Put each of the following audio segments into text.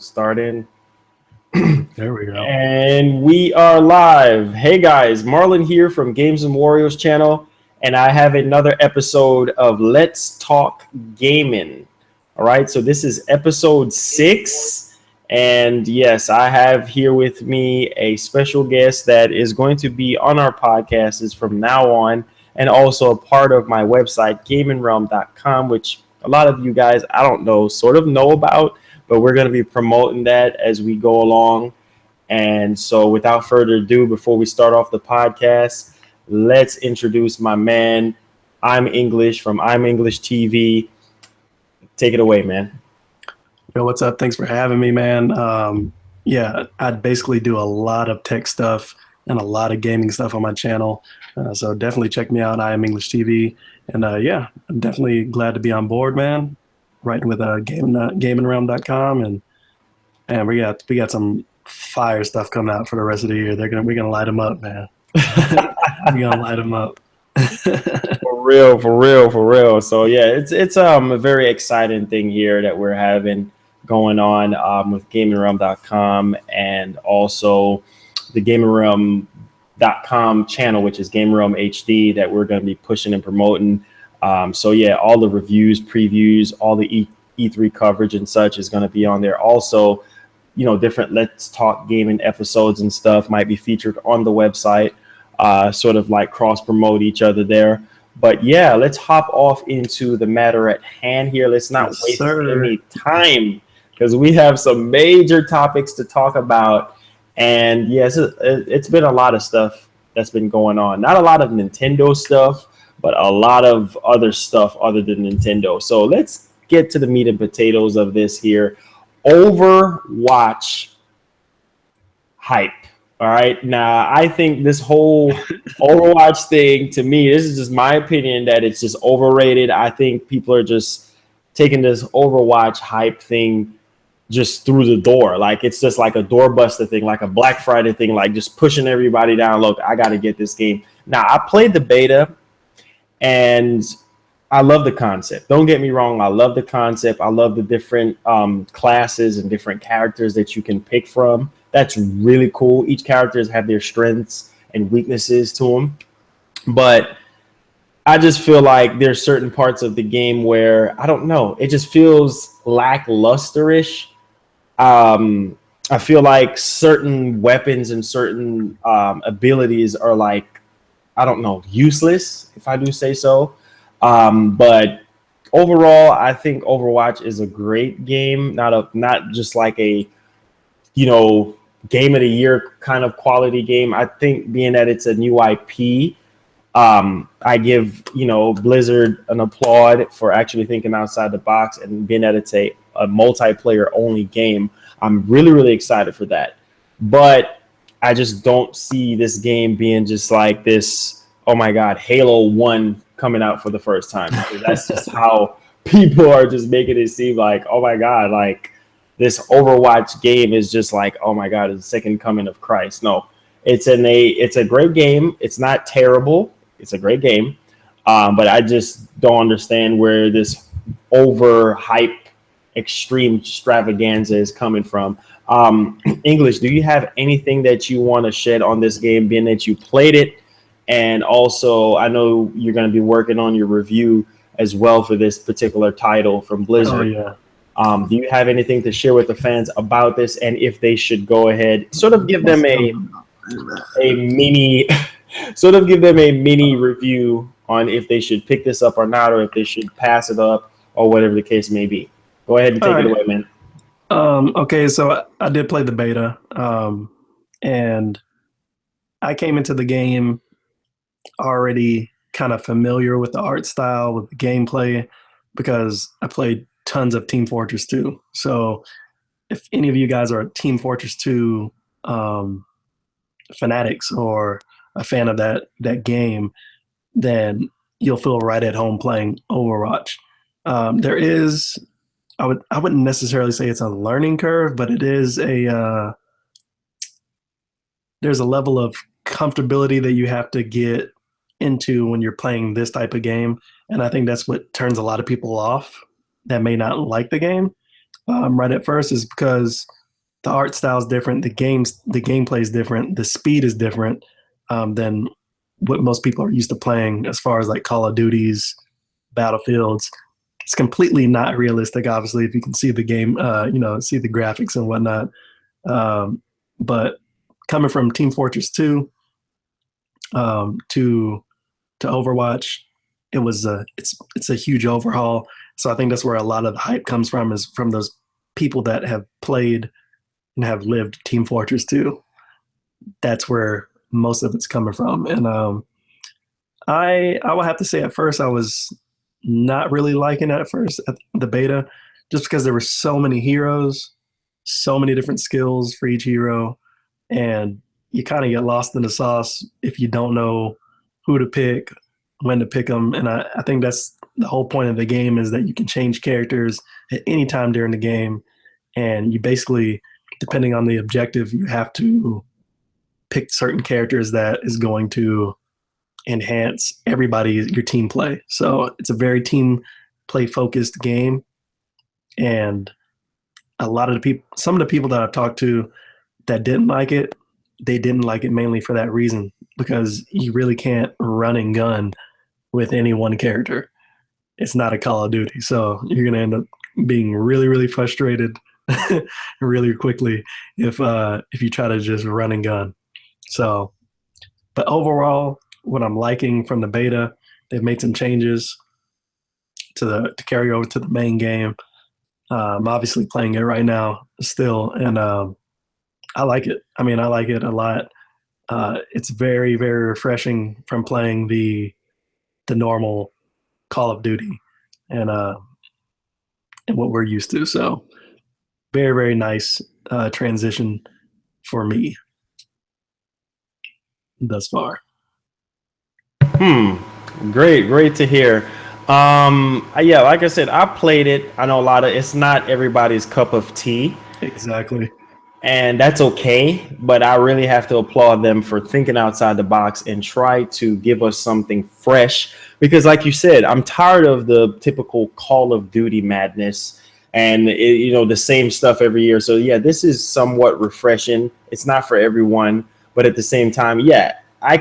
Starting. There we go. And we are live. Hey guys, Marlon here from Games and Warriors channel, and I have another episode of Let's Talk Gaming. All right, so this is episode 6, and yes, I have here with me a special guest that is going to be on our podcast is from now on, and also a part of my website, gamingrealm.com, which a lot of you guys, I don't know, sort of know about, but we're going to be promoting that as we go along. And so without further ado, before we start off the podcast, let's introduce my man, I'm English from I'm English TV. Take it away, man. Yo, what's up? Thanks for having me, man. Yeah, I basically do a lot of tech stuff and a lot of gaming stuff on my channel. So definitely check me out. I am English TV. And yeah, I'm definitely glad to be on board, man. Writing with gamingrealm.com, and we got some fire stuff coming out for the rest of the year. We're gonna light them up, man. We're gonna light them up. For real, for real, for real. So yeah, it's a very exciting thing here that we're having going on with gamingrealm.com and also the gamingrealm.com channel, which is Game Realm HD, that we're going to be pushing and promoting. So yeah, all the reviews, previews, all the E3 coverage and such is going to be on there. Also, you know, different Let's Talk Gaming episodes and stuff might be featured on the website, sort of like cross promote each other there. But yeah, let's hop off into the matter at hand here. Let's not waste any time because we have some major topics to talk about. And yes, it's been a lot of stuff that's been going on. Not a lot of Nintendo stuff, but a lot of other stuff other than Nintendo. So let's get to the meat and potatoes of this here. Overwatch hype. All right. Now, I think this whole Overwatch thing, to me, this is just my opinion that it's just overrated. I think people are just taking this Overwatch hype thing just through the door. Like, it's just like a doorbuster thing, like a Black Friday thing, like just pushing everybody down. Look, I got to get this game. Now, I played the beta, and I love the concept. Don't get me wrong. I love the concept. I love the different classes and different characters that you can pick from. That's really cool. Each characters have their strengths and weaknesses to them. But I just feel like there's certain parts of the game where, I don't know, it just feels lacklusterish. I feel like certain weapons and certain abilities are like, I don't know, useless, if I do say so. But overall, I think Overwatch is a great game, not just like a, you know, game of the year kind of quality game. I think being that it's a new IP, I give, you know, Blizzard an applaud for actually thinking outside the box, and being that it's a multiplayer only game. I'm really, really excited for that. But I just don't see this game being just like this, oh my God, Halo 1 coming out for the first time. That's just how people are just making it seem like, oh my God, like this Overwatch game is just like, oh my God, it's the second coming of Christ. No, it's a great game. It's not terrible. It's a great game. But I just don't understand where this overhype extreme extravaganza is coming from. English, do you have anything that you want to shed on this game, being that you played it? And also, I know you're going to be working on your review as well for this particular title from Blizzard. Oh, yeah. Do you have anything to share with the fans about this, and if they should go ahead, sort of give them a mini, sort of give them a mini review on if they should pick this up or not, or if they should pass it up, or whatever the case may be. Go ahead and take it away, man. Okay, so I did play the beta, and I came into the game already kind of familiar with the art style, with the gameplay, because I played tons of Team Fortress 2. So if any of you guys are Team Fortress 2 fanatics or a fan of that game, then you'll feel right at home playing Overwatch. There is, I wouldn't necessarily say it's a learning curve, but it is there's a level of comfortability that you have to get into when you're playing this type of game. And I think that's what turns a lot of people off that may not like the game. right at first is because the art style is different, the gameplay is different, the speed is different than what most people are used to playing as far as like Call of Duties, Battlefields. It's completely not realistic, obviously, if you can see the game, see the graphics and whatnot. But coming from Team Fortress 2 to Overwatch, it's a huge overhaul. So I think that's where a lot of the hype comes from, is from those people that have played and have lived Team Fortress 2. That's where most of it's coming from. And I will have to say at first I was not really liking it at first at the beta, just because there were so many heroes, so many different skills for each hero, and you kind of get lost in the sauce if you don't know who to pick, when to pick them. And I think that's the whole point of the game, is that you can change characters at any time during the game, and you basically, depending on the objective, you have to pick certain characters that is going to enhance your team play. So it's a very team play focused game, and some of the people that I've talked to that didn't like it, they didn't like it mainly for that reason, because you really can't run and gun with any one character. It's not a Call of Duty, so you're gonna end up being really, really frustrated really quickly if you try to just run and gun. So, but overall, what I'm liking from the beta, they've made some changes to carry over to the main game. I'm obviously playing it right now still, and I like it. I mean, I like it a lot. It's very, very refreshing from playing the normal Call of Duty and what we're used to. So very, very nice transition for me thus far. Great to hear. Yeah, like I said, I played it. I know it's not everybody's cup of tea, Exactly. and that's okay. But I really have to applaud them for thinking outside the box and try to give us something fresh. Because, like you said, I'm tired of the typical Call of Duty madness and the same stuff every year. So yeah, this is somewhat refreshing. It's not for everyone, but at the same time, yeah, I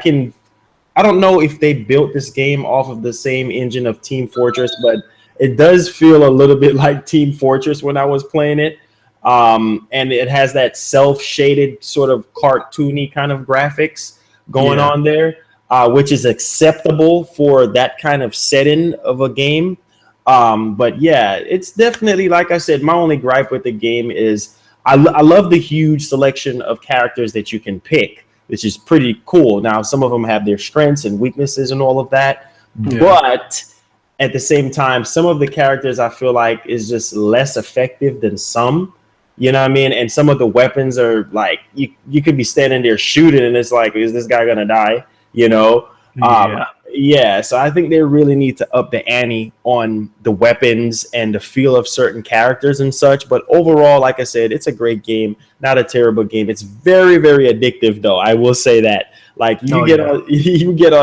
don't know if they built this game off of the same engine of Team Fortress, but it does feel a little bit like Team Fortress when I was playing it. And it has that self-shaded sort of cartoony kind of graphics going Yeah. on there, which is acceptable for that kind of setting of a game. But yeah, it's definitely, like I said, my only gripe with the game is I love the huge selection of characters that you can pick, which is pretty cool. Now, some of them have their strengths and weaknesses and all of that, Yeah. but at the same time, some of the characters I feel like is just less effective than some. You know what I mean? And some of the weapons are like you could be standing there shooting, and it's like, is this guy gonna die? You know? Yeah. Yeah. So I think they really need to up the ante on the weapons and the feel of certain characters and such. But overall, like I said, it's a great game, not a terrible game. It's very, very addictive, though. I will say that. Like you get on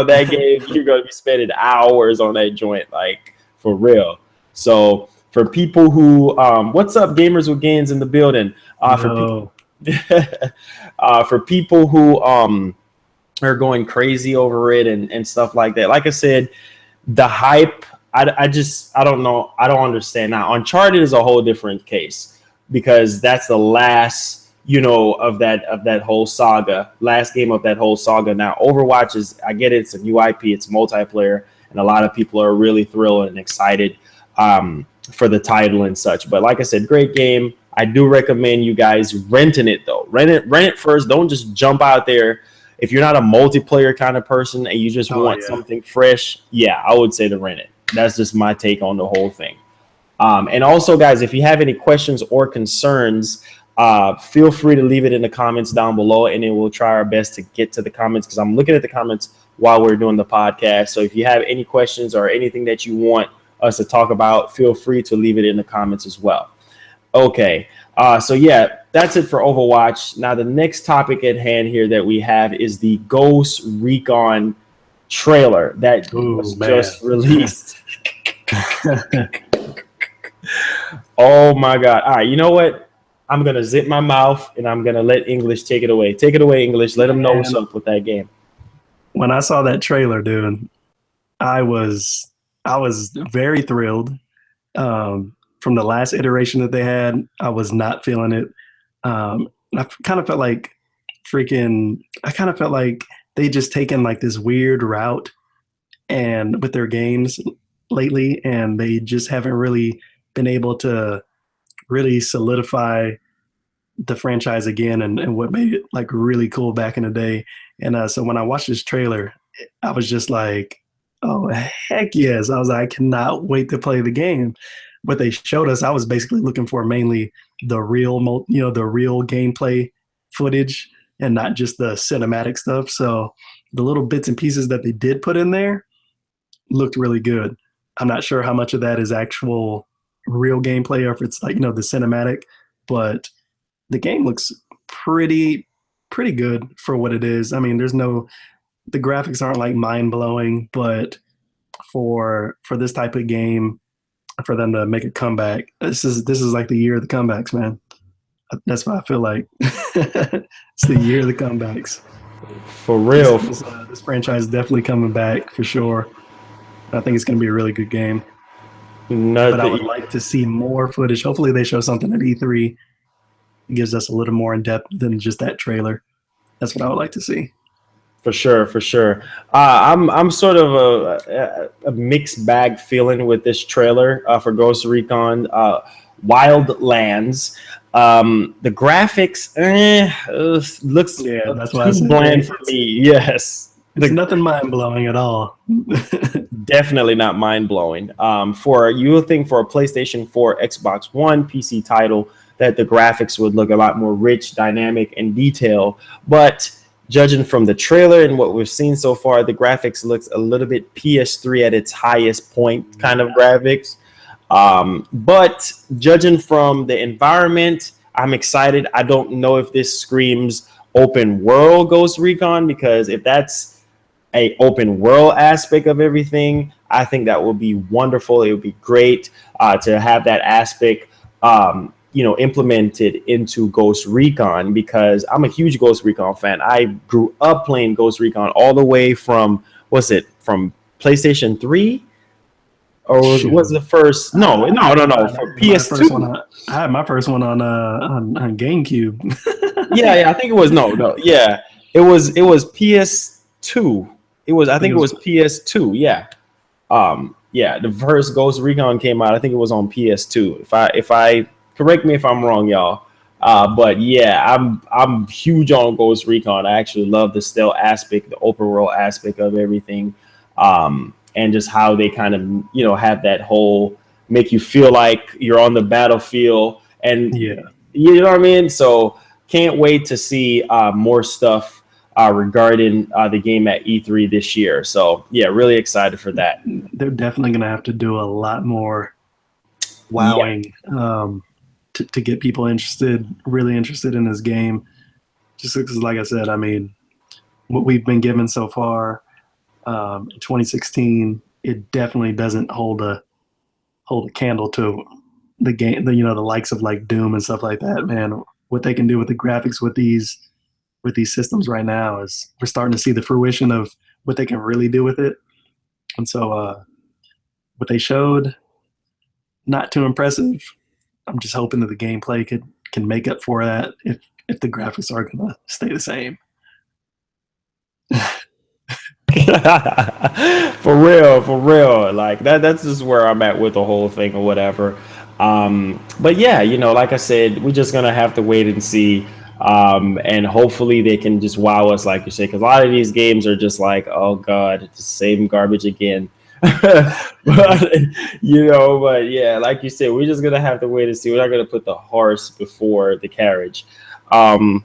that game, you're gonna be spending hours on that joint, like for real. So for people who, what's up, gamers with gains in the building? No. For people who are going crazy over it and stuff like that. Like I said, the hype, I don't know. I don't understand. Now, Uncharted is a whole different case because that's the last, of that whole saga, last game of that whole saga. Now, Overwatch is, I get it, it's a new IP, it's multiplayer, and a lot of people are really thrilled and excited for the title and such. But like I said, great game. I do recommend you guys renting it though. Rent it first. Don't just jump out there. If you're not a multiplayer kind of person and you just want something fresh, yeah, I would say to rent it. That's just my take on the whole thing. And also, guys, if you have any questions or concerns, feel free to leave it in the comments down below, and then we'll try our best to get to the comments because I'm looking at the comments while we're doing the podcast. So if you have any questions or anything that you want us to talk about, feel free to leave it in the comments as well. Okay. So yeah, that's it for Overwatch. Now the next topic at hand here that we have is the Ghost Recon trailer that was just released. Oh my God. All right. You know what? I'm going to zip my mouth and I'm going to let English take it away. Take it away, English. Let them know what's Man, up with that game. when I saw that trailer, dude, I was I was very thrilled. From the last iteration that they had, I was not feeling it. I kind of felt like I kind of felt like they just taken like this weird route and with their games lately, and they just haven't really been able to really solidify the franchise again and what made it like really cool back in the day. And so when I watched this trailer, I was just like, oh, heck yes. I was like, I cannot wait to play the game. What they showed us, I was basically looking for mainly the real, the real gameplay footage and not just the cinematic stuff. So the little bits and pieces that they did put in there looked really good. I'm not sure how much of that is actual real gameplay or if it's like, the cinematic, but the game looks pretty good for what it is. I mean, the graphics aren't like mind blowing, but for this type of game, for them to make a comeback, this is like the year of the comebacks, man. That's what I feel like. It's the year of the comebacks. For This real. this, uh, this franchise is definitely coming back for sure. I think it's going to be a really good game. But I would Nothing. like to see more footage. Hopefully, they show something at E3. It gives us a little more in depth than just that trailer. That's what I would like to see. For sure, for sure. I'm sort of a mixed bag feeling with this trailer for Ghost Recon Wildlands. The graphics looks Yeah, that's why I too said bland for me. Yes, it's nothing mind blowing at all. definitely not mind blowing. For you would think for a PlayStation 4, Xbox One, PC title that the graphics would look a lot more rich, dynamic, and detailed, but judging from the trailer and what we've seen so far, the graphics looks a little bit PS3 at its highest point kind of graphics. But judging from the environment, I'm excited. I don't know if this screams open world Ghost Recon, because if that's a open world aspect of everything, I think that would be wonderful. It would be great to have that aspect, implemented into Ghost Recon, because I'm a huge Ghost Recon fan. I grew up playing Ghost Recon all the way from, what's it, from PlayStation 3, or was Shoot, the first? No, no, no, no, for my first one. PS2. I had my first one on GameCube. Yeah, yeah, I think it was, no, no, yeah, it was PS2. I I think think it it was. was PS2. Yeah. Yeah, the first Ghost Recon came out. I think it was on PS2. If I correct me if I'm wrong, y'all. But yeah, I'm huge on Ghost Recon. I actually love the stealth aspect, the open world aspect of everything, and just how they kind of have that whole make you feel like you're on the battlefield, and Yeah, you know what I mean. So can't wait to see more stuff regarding the game at E3 this year. So yeah, really excited for that. they're definitely going to have to do a lot more Yeah, wowing to get people really interested in this game. Just because, like I said, I mean, what we've been given so far in 2016, it definitely doesn't hold a candle to the game. The likes of like Doom and stuff like that. Man, what they can do with the graphics with these systems right now is we're starting to see the fruition of what they can really do with it. And so, what they showed, not too impressive. I'm just hoping that the gameplay can make up for that if the graphics are gonna stay the same. for real, for real. Like that's just where I'm at with the whole thing or whatever. But yeah, like I said, we're just gonna have to wait and see. And hopefully they can just wow us, like you say, because a lot of these games are just like, oh god, it's the same garbage again. but but yeah, like you said, we're just gonna have to wait and see. We're not gonna put the horse before the carriage. Um,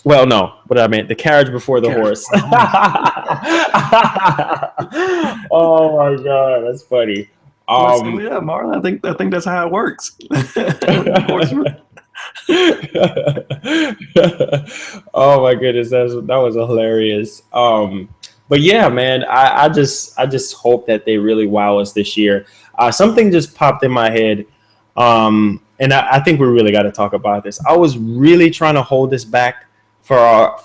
well, no, but I meant the carriage before the Carriage horse. before the horse. Oh my god, that's funny. Listen, Um, yeah, Marlon, I think that's how it works. Horse. oh my goodness, that was hilarious. But yeah, man, I just hope that they really wow us this year. Something just popped in my head, and I think we really got to talk about this. I was really trying to hold this back for our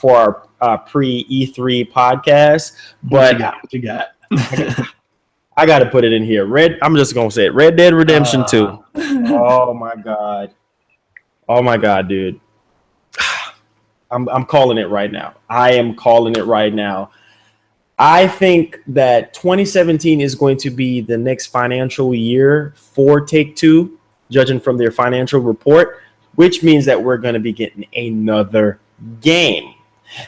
pre E3 podcast, What you but got? What you got? I got to put it in here. I'm just gonna say it. Red Dead Redemption 2. uh, Oh my god. Oh my god, dude. I'm calling it right now. I am calling it right now. I think that 2017 is going to be the next financial year for Take-Two, judging from their financial report, which means that we're going to be getting another game.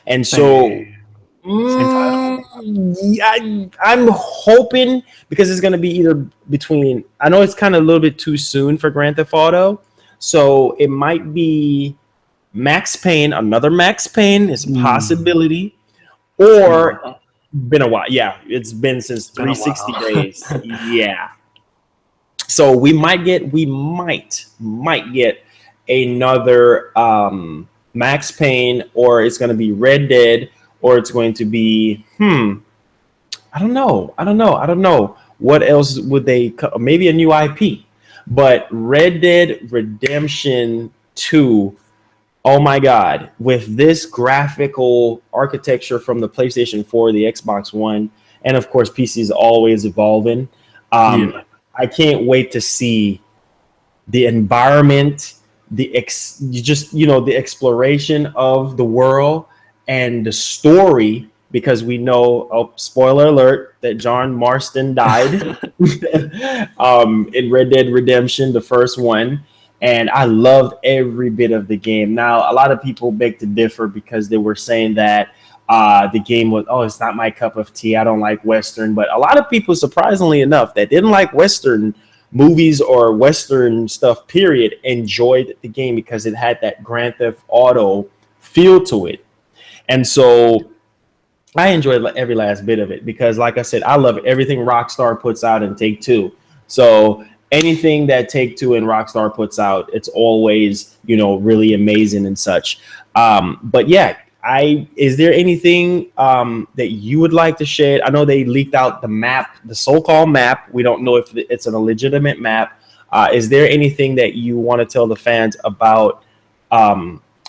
And so same, same title. I'm hoping, because it's going to be either between, I know it's kind of a little bit too soon for Grand Theft Auto, so it might be Max Payne, another Max Payne is a possibility, It's been a or while. been a while. Yeah, it's been since It's been a 360 while. days. Yeah. So we might get another Max Payne, or it's going to be Red Dead, or it's going to be I don't know. What else would they? Maybe a new IP, but Red Dead Redemption 2. Oh my God! With this graphical architecture from the PlayStation 4, the Xbox One, and of course PC is always evolving. Um, Yeah. I can't wait to see the environment, the exploration of the world and the story, because we know, oh, spoiler alert, that John Marston died in Red Dead Redemption, the first one. And I loved every bit of the game. Now, a lot of people beg to differ because they were saying that the game was, oh, it's not my cup of tea. I don't like Western. But a lot of people, surprisingly enough, that didn't like Western movies or Western stuff, period, enjoyed the game because it had that Grand Theft Auto feel to it. And so I enjoyed every last bit of it because, like I said, I love everything Rockstar puts out and Take Two. So anything that Take Two and Rockstar puts out, it's always, really amazing and such. But yeah, is there anything that you would like to share? I know they leaked out the map, the so-called map. We don't know if it's a legitimate map. Is there anything that you want to tell the fans about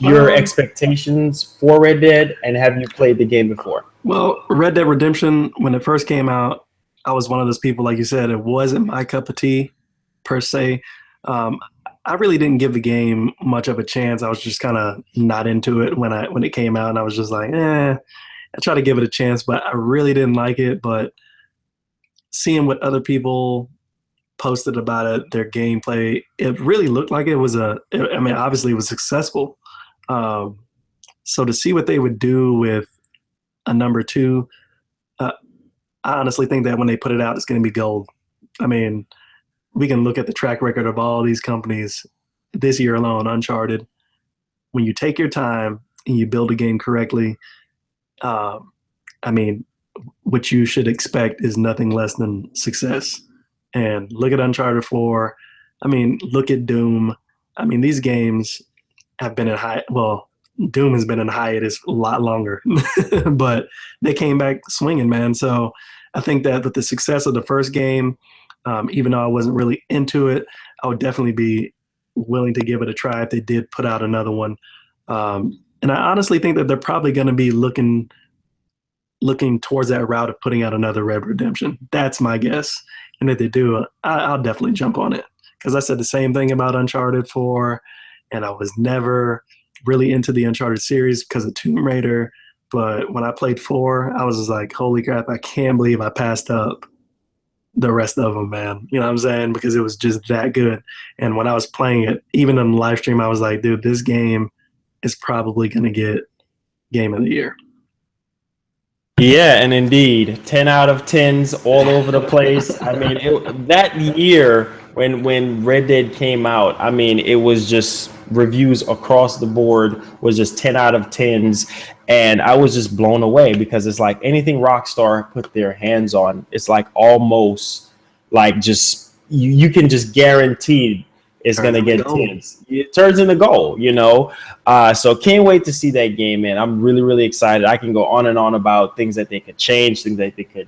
your Um, expectations for Red Dead, and have you played the game before? well, Red Dead Redemption, when it first came out, I was one of those people, like you said, it wasn't my cup of tea per se. Um, I really didn't give the game much of a chance. I was just kind of not into it when it came out, and I was just like, I tried to give it a chance, but I really didn't like it. But seeing what other people posted about it, their gameplay, it really looked like it was I mean, obviously it was successful. Um, so to see what they would do with a number two, uh, I honestly think that when they put it out, it's going to be gold. I mean, we can look at the track record of all these companies this year alone, Uncharted. When you take your time and you build a game correctly, um, I mean, what you should expect is nothing less than success. And look at Uncharted 4. I mean, look at Doom. I mean, these games have been in well, Doom has been in hiatus a lot longer, but they came back swinging, man. So I think that with the success of the first game, even though I wasn't really into it, I would definitely be willing to give it a try if they did put out another one. And I honestly think that they're probably going to be looking towards that route of putting out another Red Redemption. That's my guess. And if they do, I'll definitely jump on it. Because I said the same thing about Uncharted 4, and I was never really into the Uncharted series because of Tomb Raider. But when I played 4, I was just like, holy crap, I can't believe I passed up the rest of them, man. You know what I'm saying? Because it was just that good. And when I was playing it, even in the live stream, I was like, dude, this game is probably going to get Game of the Year. Yeah, and indeed, 10 out of 10s all over the place. I mean, that year when Red Dead came out, I mean, it was just reviews across the board was just 10 out of 10s, and I was just blown away because it's like anything Rockstar put their hands on, it's like almost like just you can just guarantee it's Turns gonna into get gold. tens. It turns into gold. So can't wait to see that game, man. I'm really, really excited. I can go on and on about things that they could change, things that they could,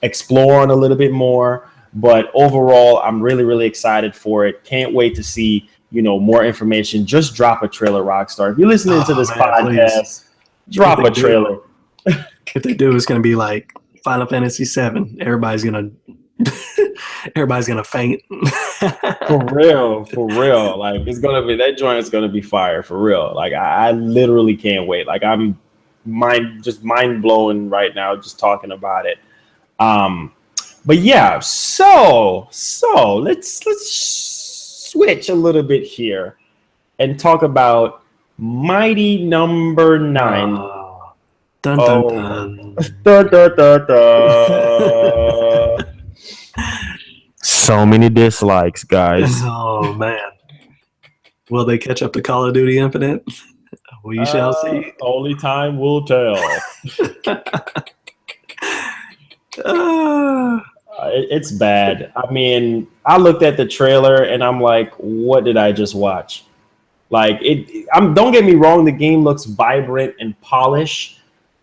explore on a little bit more. But overall, I'm really, really excited for it. Can't wait to see, more information. Just drop a trailer, Rockstar. If you're listening to Oh this man, please. podcast, If drop they a do, trailer. if they do, it's gonna be like Final Fantasy VII. Everybody's gonna faint. For real, for real. Like it's gonna be that joint is gonna be fire for real. Like I literally can't wait. Like I'm mind blowing right now just talking about it. Um, but yeah, so let's switch a little bit here and talk about Mighty Number Nine. Oh, dun dun Oh, dun. da, da, da, da. So many dislikes, guys. Oh man, will they catch up to Call of Duty Infinite? We shall see. Only time will tell. Ah, It's bad. I mean, I looked at the trailer and I'm like, what did I just watch? Like don't get me wrong, the game looks vibrant and polished,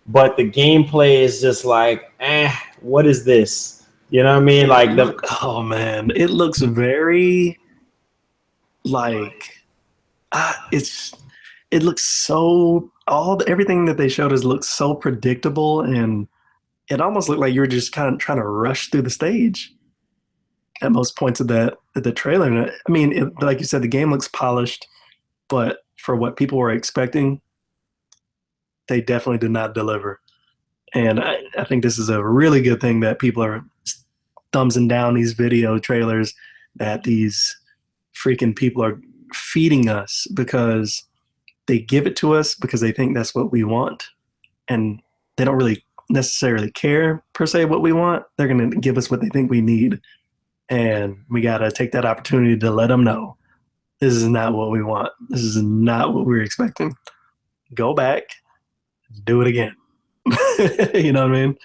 but the gameplay is just like, what is this? You know what I mean? oh man, it looks very like it looks so everything that they showed us looks so predictable, and it almost looked like you were just kind of trying to rush through the stage at most points of the trailer. And I mean, like you said, the game looks polished, but for what people were expecting, they definitely did not deliver. And I think this is a really good thing that people are thumbsing down these video trailers that these freaking people are feeding us, because they give it to us because they think that's what we want, and they don't really necessarily care per se what we want. They're going to give us what they think we need, and we got to take that opportunity to let them know this is not what we want. This is not what we were expecting. Go back, do it again. You know what I mean?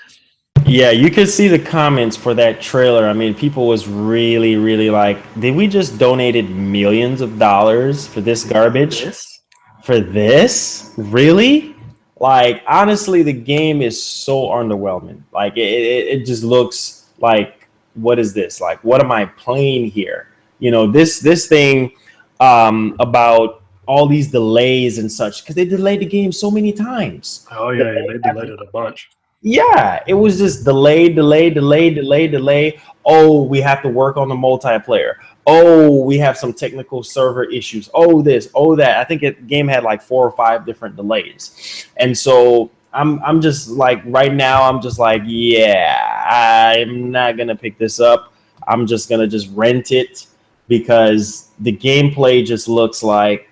Yeah, you could see the comments for that trailer. I mean, people was really, really like, did we just donated millions of dollars for this garbage? Yes. For this? Really? Like, honestly, the game is so underwhelming. Like, it just looks like, what is this? Like, what am I playing here? This thing about all these delays and such, because they delayed the game so many times. Oh yeah, yeah, they delayed it a bunch. Yeah, it was just delay, delay, delay, delay, delay. Oh, we have to work on the multiplayer. Oh, we have some technical server issues. Oh, this, oh that. I think the game had like 4 or 5 different delays, and so I'm just like right now I'm just like, yeah, I'm not gonna pick this up. I'm just gonna just rent it because the gameplay just looks like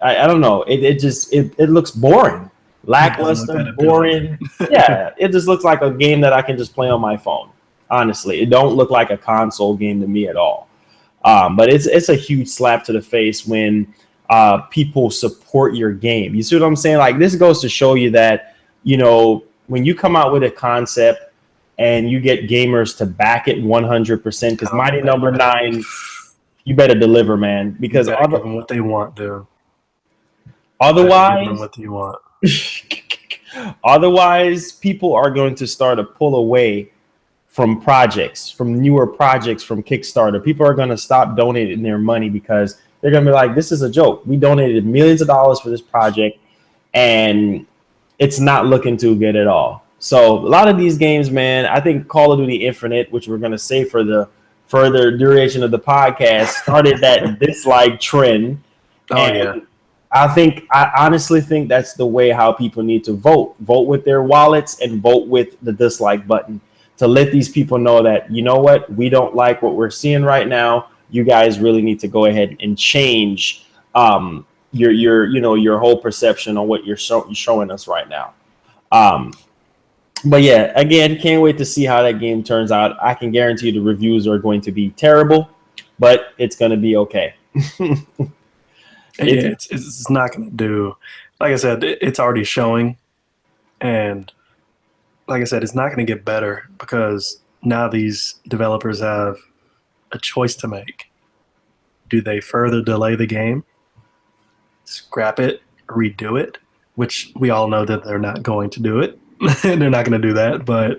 I don't know. It looks boring, It doesn't look lackluster, that appealing. boring. Yeah, it just looks like a game that I can just play on my phone. Honestly, it don't look like a console game to me at all. But it's a huge slap to the face when people support your game. You see what I'm saying? Like this goes to show you that when you come out with a concept and you get gamers to back it 100%, because Mighty Number Nine, you better deliver, man. Because you gotta give them what they want, dude. otherwise, Give them what you want. otherwise, people are going to start to pull away from projects, from newer projects, from Kickstarter. People are going to stop donating their money because they're going to be like, this is a joke. We donated millions of dollars for this project and it's not looking too good at all. So a lot of these games, man, I think Call of Duty Infinite, which we're going to say for the further duration of the podcast, started that dislike trend. Oh, and yeah. I honestly think that's the way how people need to vote. Vote with their wallets and vote with the dislike button to let these people know that, you know what, we don't like what we're seeing right now. You guys really need to go ahead and change your whole perception on what you're showing us right now. But yeah, again, can't wait to see how that game turns out. I can guarantee you the reviews are going to be terrible, but it's going to be okay. It's not going to do. Like I said, it's already showing, and like I said, it's not going to get better because now these developers have a choice to make. Do they further delay the game, scrap it, redo it, which we all know that they're not going to do it. They're not going to do that, but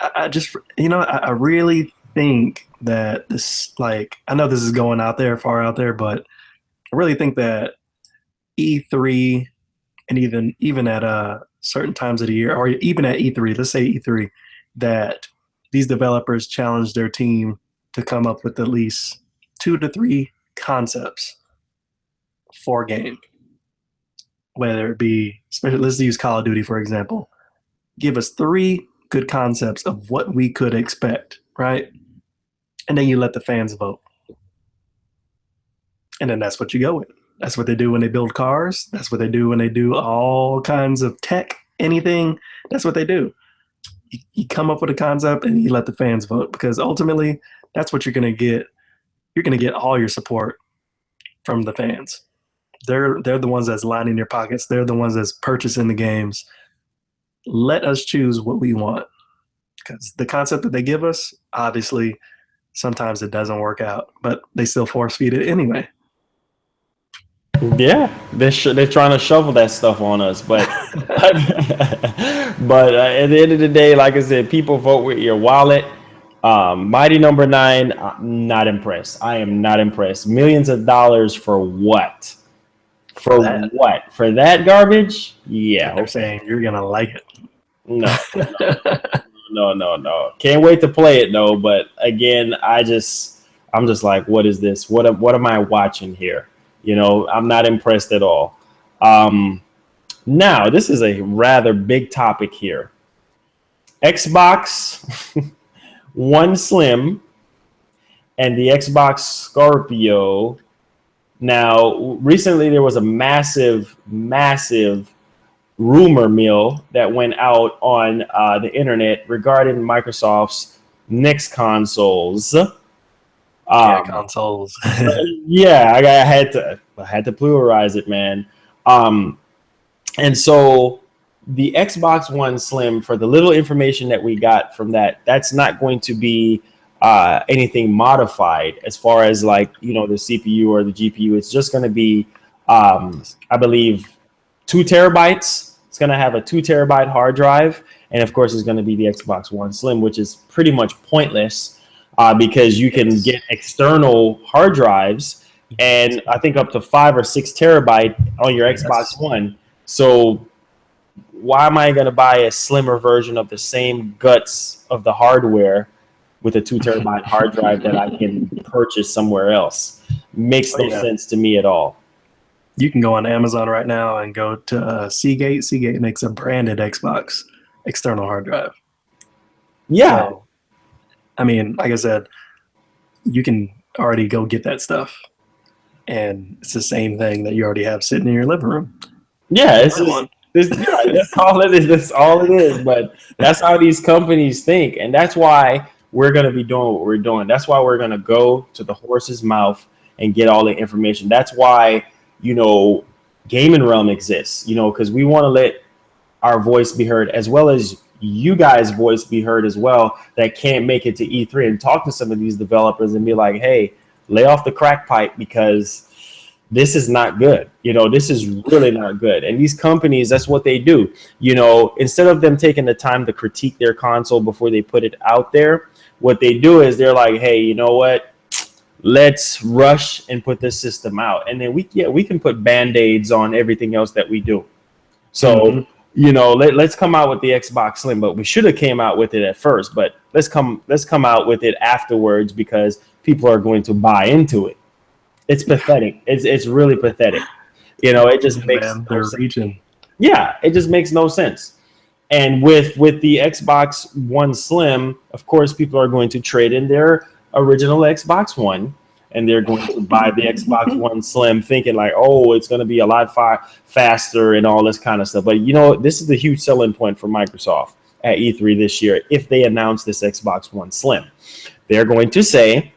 I just, I really think that this, like, I know this is going out there, far out there, but I really think that E3 and even at certain times of the year, or even at E3, let's say E3, that these developers challenge their team to come up with at least 2 to 3 concepts for a game, whether it be, especially let's use Call of Duty for example. Give us 3 good concepts of what we could expect, right? And then you let the fans vote, and then that's what you go with. That's what they do when they build cars. That's what they do when they do all kinds of tech, anything. That's what they do. You come up with a concept and you let the fans vote, because ultimately that's what you're going to get. You're going to get all your support from the fans. They're the ones that's lining your pockets. They're the ones that's purchasing the games. Let us choose what we want, because the concept that they give us, obviously, sometimes it doesn't work out, but they still force feed it anyway. Yeah, they're trying to shovel that stuff on us, but but at the end of the day, like I said, people vote with your wallet. Mighty Number Nine, I'm not impressed. I am not impressed. Millions of dollars for what? For For that, what? For that garbage? Yeah, and they're okay. saying you're gonna like No, it. no. Can't wait to play it though. But again, I'm just like, what is this? What am I watching here? I'm not impressed at all. Um, Now, this is a rather big topic here. Xbox One Slim and the Xbox Scorpio. Now, recently there was a massive rumor mill that went out on the internet regarding Microsoft's next consoles. Yeah, Um, consoles. yeah, I had to pluralize it, man. Um, and so the Xbox One Slim, for the little information that we got from that, that's not going to be anything modified as far as like the CPU or the GPU. It's just going to be, I believe, 2 terabytes. It's going to have a 2 terabyte hard drive, and of course, it's going to be the Xbox One Slim, which is pretty much pointless because you can Yes. get external hard drives, and I think up to 5 or 6 terabyte on your Xbox Yes. One. So why am I going to buy a slimmer version of the same guts of the hardware with a 2 terabyte hard drive that I can purchase somewhere else? Makes Oh no yeah. sense to me at all. You can go on Amazon right now and go to Seagate. Seagate makes a branded Xbox external hard drive. Yeah, So, I mean, like I said, you can already go get that stuff. And it's the same thing that you already have sitting in your living room. yeah, Just it's buy just one. yeah, that's all it is. That's all it is. But that's how these companies think, and that's why we're gonna be doing what we're doing. That's why we're gonna go to the horse's mouth and get all the information. That's why you know, Gaming Realm exists. Because we want to let our voice be heard, as well as you guys' voice be heard as well, that can't make it to E3, and talk to some of these developers and be like, hey, lay off the crack pipe because this is not good. This is really not good. And these companies, that's what they do. Instead of them taking the time to critique their console before they put it out there, what they do is they're like, hey, you know what? Let's rush and put this system out. And then we can put band-aids on everything else that we do. So, Mm-hmm. let's come out with the Xbox Slim, but we should have came out with it at first. But let's come out with it afterwards because people are going to buy into it. It's pathetic. It's really pathetic. They're It just reaching, makes man. no They're sense. reaching. Yeah, it just makes no sense. And with the Xbox One Slim, of course, people are going to trade in their original Xbox One, and they're going to buy the Xbox One Slim, thinking like, oh, it's going to be a lot faster and all this kind of stuff. But this is the huge selling point for Microsoft at E3 this year. If they announce this Xbox One Slim, they're going to say,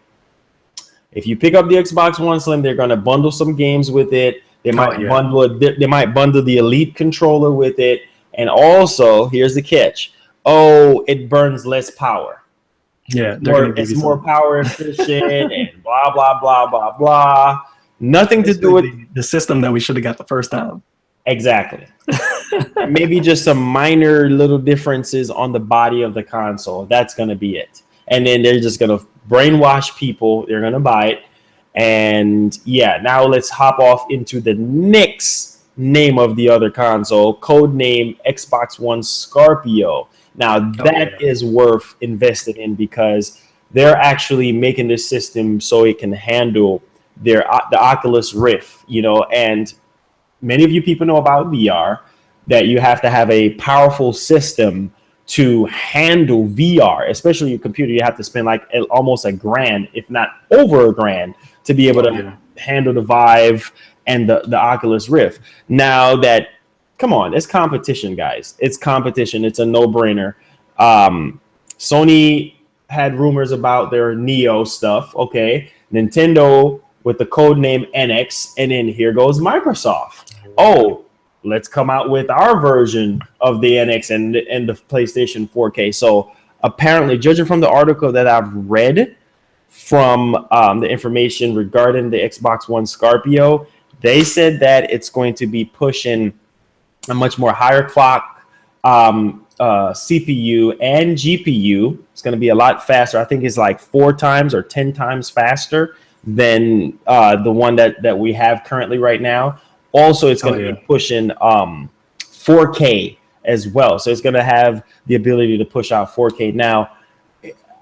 if you pick up the Xbox One Slim, they're going to bundle some games with it. They Oh might yeah. bundle the Elite controller with it, and also here's the catch: oh, it burns less power. Yeah. They're gonna More, give it's you more some. power efficient, and blah blah blah blah blah. Nothing to do Basically, with the system that we should have got the first time. exactly, and maybe just some minor little differences on the body of the console. That's going to be it. And then they're just going to brainwash people. They're going to buy it. And yeah, now let's hop off into the next name of the other console, code name Xbox One Scorpio. Now Oh that yeah. is worth investing in because they're actually making this system so it can handle the Oculus Rift, and many of you people know about VR, that you have to have a powerful system to handle VR, especially your computer. You have to spend like almost $1,000, if not over $1,000, to be able Oh to yeah. handle the Vive and the Oculus Rift. Now that, come on, it's competition, guys. It's competition. It's a no-brainer. Sony had rumors about their Neo stuff. Okay, Nintendo with the code name NX, and then here goes Microsoft. Oh, let's come out with our version of the NX and the PlayStation 4K. So apparently, judging from the article that I've read from the information regarding the Xbox One Scorpio, they said that it's going to be pushing a much more higher clock CPU and GPU. It's going to be a lot faster. I think it's like 4 times or 10 times faster than the one that we have currently right now. Also, it's Oh going to yeah. be pushing 4K as well. So it's going to have the ability to push out 4K. Now,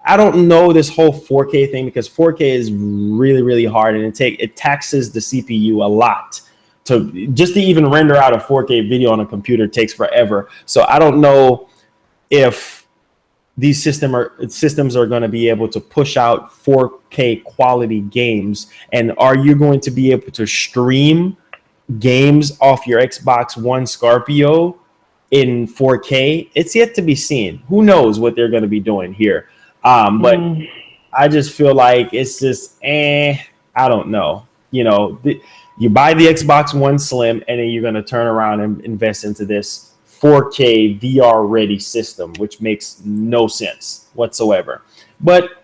I don't know this whole 4K thing because 4K is really, really hard, and it taxes the CPU a lot. To even render out a 4K video on a computer takes forever. So I don't know if these systems are going to be able to push out 4K quality games, and are you going to be able to stream games off your Xbox One Scorpio in 4K? It's yet to be seen. Who knows what they're going to be doing here? But Mm, I just feel like it's just, I don't know. You buy the Xbox One Slim, and then you're going to turn around and invest into this 4K VR ready system, which makes no sense whatsoever. But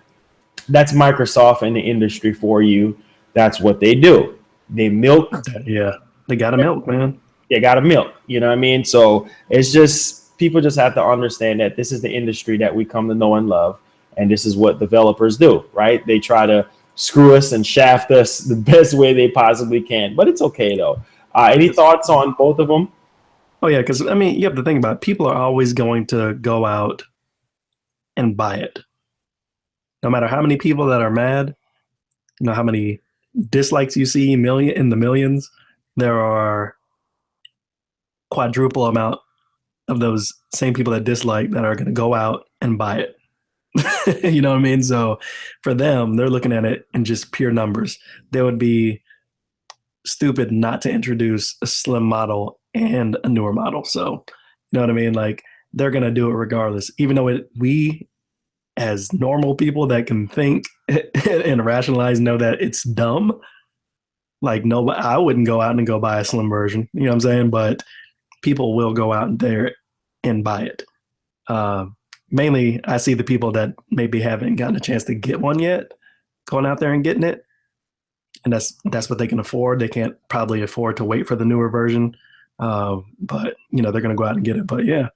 that's Microsoft and the industry for you. That's what they do. They milk. yeah. They got a milk, man. They got to milk. You know what I mean? So it's just, people just have to understand that this is the industry that we come to know and love, and this is what developers do, right? They try to screw us and shaft us the best way they possibly can, but it's okay though. Any thoughts on both of them? Oh yeah, because I mean, you have to think about it. People are always going to go out and buy it, no matter how many people that are mad. How many dislikes you see in the millions. There are quadruple amount of those same people that dislike that are going to go out and buy it. You know what I mean? So for them, they're looking at it in just pure numbers. They would be stupid not to introduce a slim model and a newer model. So, you know what I mean? Like they're going to do it regardless, even though we as normal people that can think and rationalize know that it's dumb. Like no, I wouldn't go out and go buy a slim version. You know what I'm saying? But people will go out there and buy it. Uh, Mainly, I see the people that maybe haven't gotten a chance to get one yet, going out there and getting it, and that's what they can afford. They can't probably afford to wait for the newer version, but they're going to go out and get it. But yeah,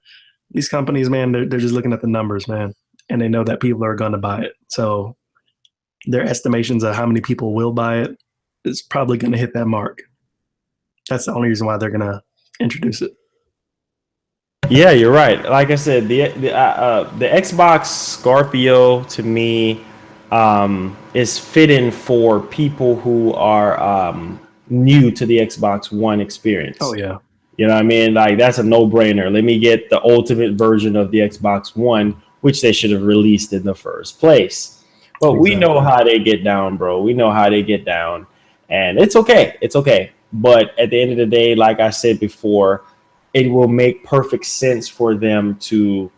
these companies, man, they're just looking at the numbers, man, and they know that people are going to buy it. So their estimations of how many people will buy it is probably going to hit that mark. That's the only reason why they're going to introduce it. Yeah, you're right. Like I said, the Xbox Scorpio to me is fitting for people who are new to the Xbox One Oh experience. yeah, You know what I mean? Like that's a no-brainer. Let me get the ultimate version of the Xbox One, which they should have released in the first place. But we know exactly. how they get down, bro. We know how they get down. And it's okay. It's okay. But at the end of the day, like I said before, it will make perfect sense for them to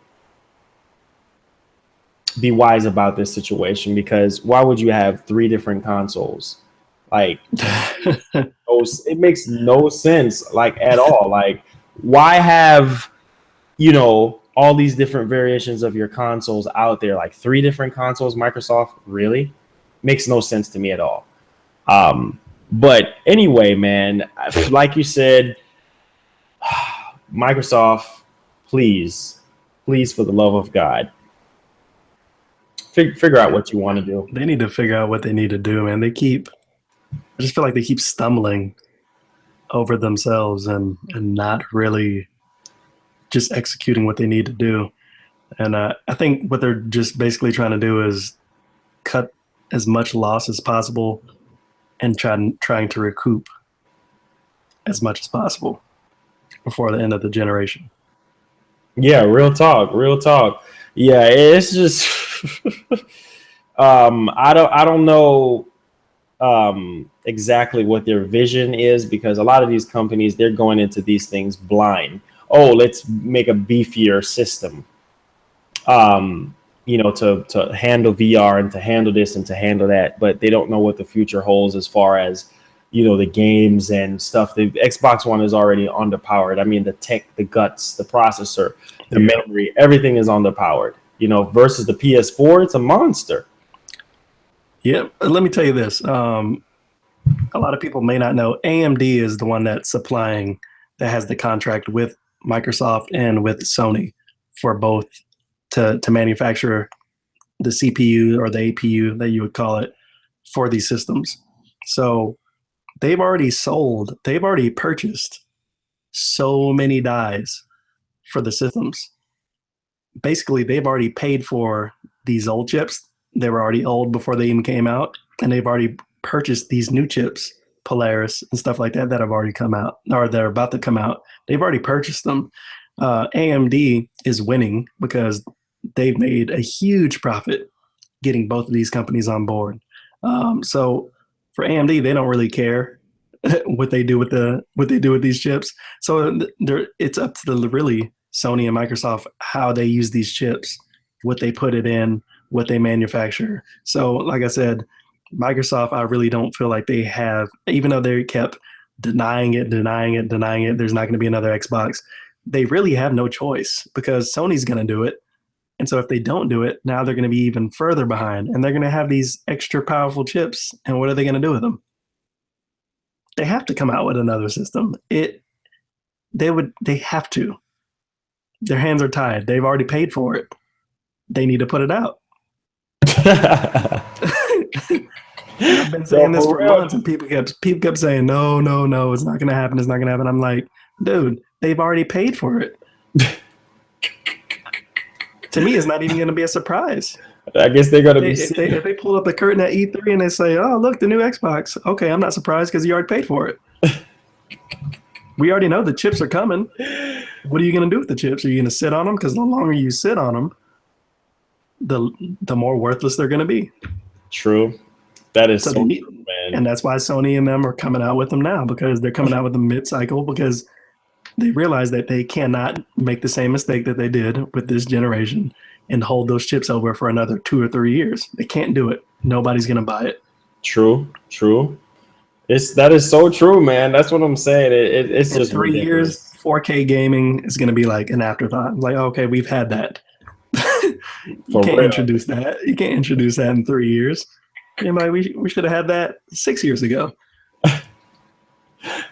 be wise about this situation, because why would you have 3 different consoles? Like, it makes no sense, like at all. Like, why have all these different variations of your consoles out there, like 3 different consoles? Microsoft, really? Makes no sense to me at all. But anyway, man, like you said, Microsoft, please, please, for the love of God, figure out what you want to do. They need to figure out what they need to do, man. I just feel like they keep stumbling over themselves and not really just executing what they need to do. And I think what they're just basically trying to do is cut as much loss as possible and trying to recoup as much as possible before the end of the generation. Yeah, real talk, real talk. Yeah, it's just I don't know exactly what their vision is, because a lot of these companies, they're going into these things blind. Oh, let's make a beefier system, to handle VR and to handle this and to handle that, but they don't know what the future holds as far as the games and stuff. The Xbox One is already underpowered. I mean, the tech, the guts, the processor, the memory, everything is underpowered. Versus the PS4, it's a monster. Yeah, let me tell you this. A lot of people may not know AMD is the one that's supplying, that has the contract with Microsoft and with Sony for both to manufacture the CPU or the APU that you would call it for these systems. So they've already purchased so many dies for the systems. Basically, they've already paid for these old chips. They were already old before they even came out, and they've already purchased these new chips, Polaris and stuff like that have already come out, or they're about to come out. They've already purchased them. AMD is winning because they've made a huge profit getting both of these companies on board. So for AMD, they don't really care what they do with these chips. So it's up to the really Sony and Microsoft how they use these chips, what they put it in, what they manufacture. So like I said, Microsoft, I really don't feel like they have, even though they kept denying it, there's not going to be another Xbox. They really have no choice because Sony's going to do it. And so if they don't do it, now they're going to be even further behind, and they're going to have these extra powerful chips. And what are they going to do with them? They have to come out with another system. They have to. Their hands are tied. They've already paid for it. They need to put it out. I've been saying this for months, and people kept saying, no, it's not going to happen. It's not going to happen. I'm like, dude, they've already paid for it. To me, it's not even going to be a surprise. I guess they're going to be. If they pull up the curtain at E3 and they say, oh, look, the new Xbox. Okay, I'm not surprised because you already paid for it. We already know the chips are coming. What are you going to do with the chips? Are you going to sit on them? Because the longer you sit on them, the more worthless they're going to be. True. That is so true, man. And that's why Sony and them are coming out with them now, because they're coming out with them mid-cycle, because they realize that they cannot make the same mistake that they did with this generation and hold those chips over for another 2 or 3 years. They can't do it. Nobody's going to buy it. True. That is so true, man. That's what I'm saying. It's just 3 ridiculous. years, 4K gaming is going to be like an afterthought. Like, okay, we've had that. You can't introduce that. You can't introduce that in 3 years. We should have had that 6 years ago.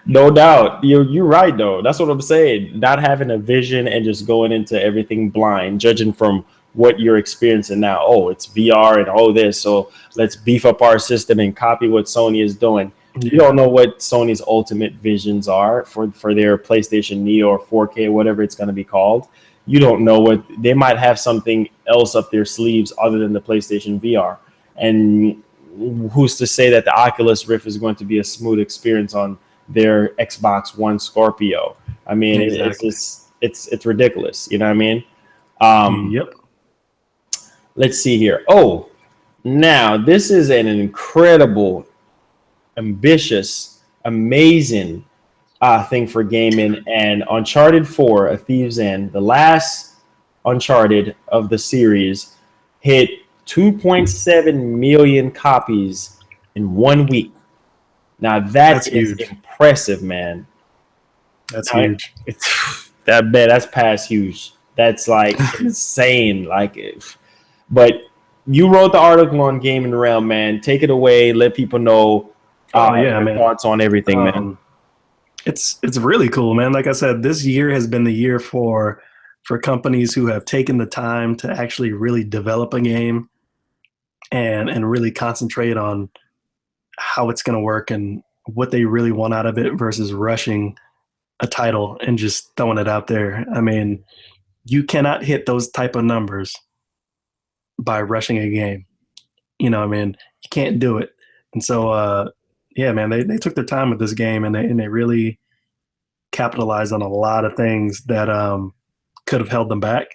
No doubt. You're right, though. That's what I'm saying. Not having a vision and just going into everything blind, judging from what you're experiencing now. Oh, it's VR and all this, so let's beef up our system and copy what Sony is doing. Yeah. You don't know what Sony's ultimate visions are for their PlayStation Neo or 4K, whatever it's going to be called. You don't know what they might have, something else up their sleeves other than the PlayStation VR. And who's to say that the Oculus Rift is going to be a smooth experience on their Xbox One Scorpio? I mean, exactly. It's ridiculous. You know what I mean? Yep. Let's see here. Oh, now this is an incredible, ambitious, amazing thing for gaming. And Uncharted 4, A Thief's End, the last Uncharted of the series, hit 2.7 million copies in 1 week. Now that's huge. Impressive, man. That's huge. That's past huge. That's like insane. But you wrote the article on Gaming Realm, man. Take it away. Let people know your thoughts on everything, man. It's really cool, man. Like I said, this year has been the year for companies who have taken the time to actually really develop a game and really concentrate on how it's going to work and what they really want out of it versus rushing a title and just throwing it out there. I mean, you cannot hit those type of numbers by rushing a game. I mean, you can't do it. And so, yeah, man, they took their time with this game and they really capitalized on a lot of things that could have held them back.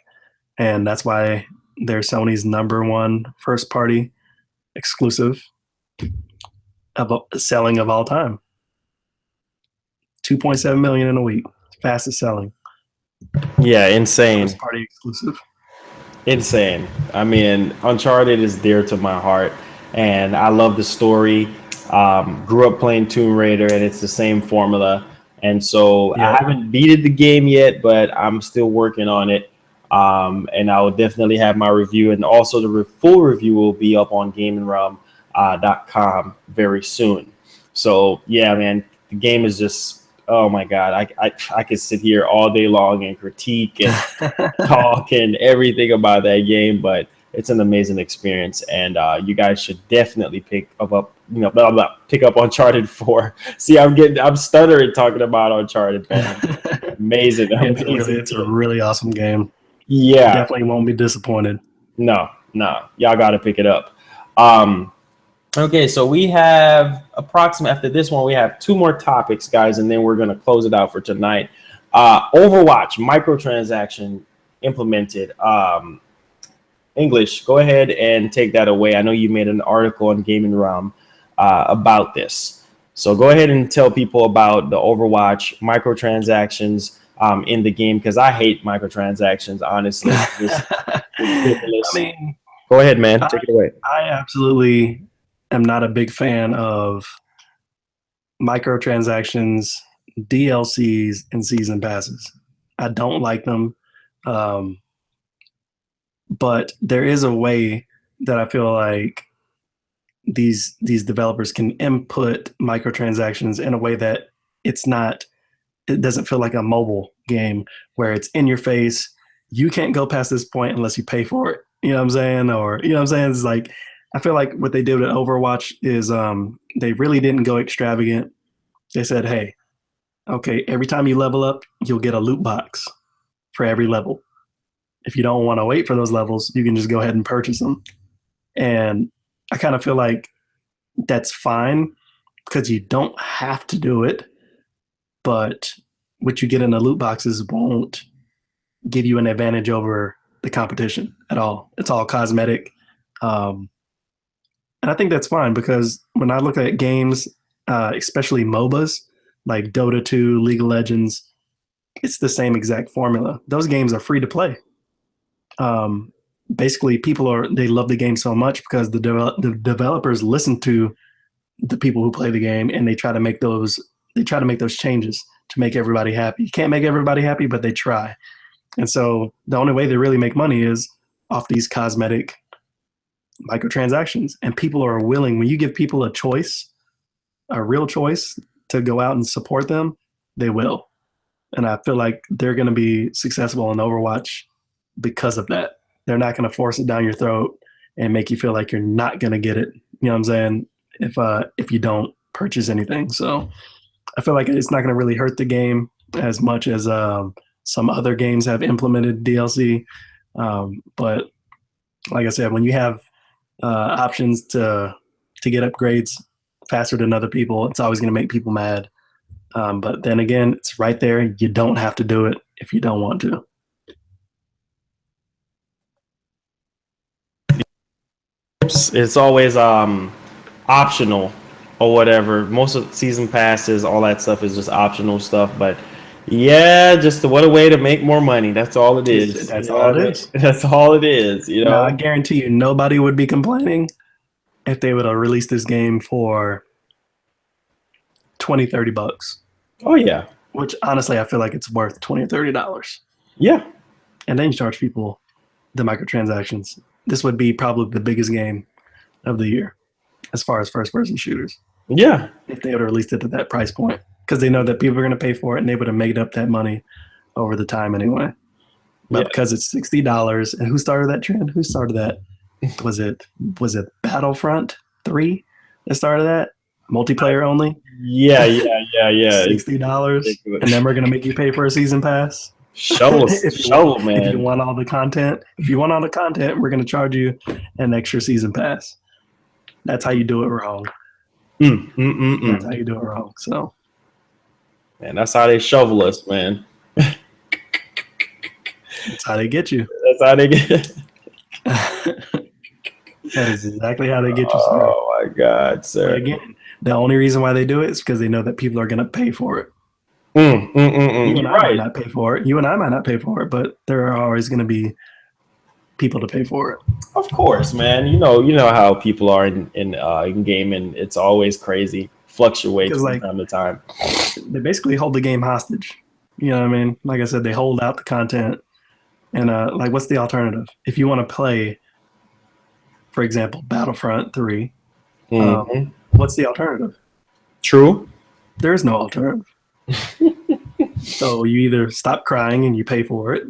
And that's why they're Sony's number one first party exclusive of selling of all time. 2.7 million in a week, fastest selling Yeah, insane. first party exclusive. Insane. I mean, Uncharted is dear to my heart, and I love the story. Grew up playing Tomb Raider, and it's the same formula. And so I Yeah, haven't beaten the game yet, but I'm still working on it. And I will definitely have my review, and also the full review will be up on GamingRealm.com very soon. So yeah, man, the game is just, oh my god, I could sit here all day long and critique and talk and everything about that game, but it's an amazing experience, and you guys should definitely pick up Uncharted 4. See, I'm stuttering talking about Uncharted, man. Amazing, amazing it's a game. really awesome game. Yeah, Definitely won't be disappointed. no, y'all got to pick it up. Um, okay, so we have approximately after this one, we have two more topics, guys, and then we're gonna close it out for tonight. Overwatch microtransaction implemented. English, go ahead and take that away. I know you made an article on Gaming Realm about this. So go ahead and tell people about the Overwatch microtransactions in the game, because I hate microtransactions, honestly. It's I ridiculous. mean, Go ahead, man. I, Take it away. I absolutely am not a big fan of microtransactions, DLCs, and season passes. I don't like them. Um, but there is a way that I feel like these developers can input microtransactions in a way that it's not it doesn't feel like a mobile game where it's in your face. You can't go past this point unless you pay for it. You know what I'm saying? Or you know what I'm saying? It's like I feel like what they did with Overwatch is they really didn't go extravagant. They said, hey, okay, every time you level up, you'll get a loot box for every level. If you don't want to wait for those levels, you can just go ahead and purchase them. And I kind of feel like that's fine because you don't have to do it, but what you get in the loot boxes won't give you an advantage over the competition at all. It's all cosmetic. Um, and I think that's fine because when I look at games, especially MOBAs like Dota 2, League of Legends, it's the same exact formula. Those games are free to play. Um, Basically, they love the game so much because the developers listen to the people who play the game and they try to make those changes to make everybody happy. You can't make everybody happy, but they try. And so the only way they really make money is off these cosmetic microtransactions. And people are willing, when you give people a choice, a real choice to go out and support them, they will. And I feel like they're going to be successful in Overwatch because of that. They're not going to force it down your throat and make you feel like you're not going to get it. You know what I'm saying? If you don't purchase anything, so I feel like it's not going to really hurt the game as much as some other games have implemented DLC. But like I said, when you have options to get upgrades faster than other people, it's always going to make people mad. But then again, it's right there. You don't have to do it if you don't want to. It's always optional or whatever. Most of season passes, all that stuff is just optional stuff. But yeah, just what a way to make more money. That's all it is. That's You know all what I it mean? is. That's all it is. You Now, I know? guarantee you, nobody would be complaining if they would have released this game for 20, $30, Oh yeah, which honestly, I feel like it's worth 20 or $30. yeah, And then you charge people the microtransactions. This would be probably the biggest game of the year as far as first person shooters yeah. if they would have released it at that price point. because they know that people are going to pay for it and they would have made up that money over the time anyway. But Yeah. because it's $60, and who started that trend? Who started that? Was it Battlefront 3 that started that? Multiplayer only, Yeah. It's $60, ridiculous. and then we're gonna make you pay for a season pass. Shovel, If you man. want all the content, we're gonna charge you an extra season pass. That's how you do it wrong. That's how you do it wrong. So Man, that's how they shovel us, man. that's how they get you. That's how they get. That is exactly how they get you, sir. Oh my God, But sir. again, the only reason why they do it is because they know that people are gonna pay for it. You and You're I might right. not pay for it. You and I might not pay for it, but there are always going to be people to pay for it. Of course, man. You know how people are in gaming. It's always crazy, fluctuates Because from like time to time. they basically hold the game hostage. You know what I mean? Like I said, they hold out the content. And like, what's the alternative? If you want to play, for example, Battlefront 3, Hmm. what's the alternative? True. There is no alternative. So you either stop crying and you pay for it.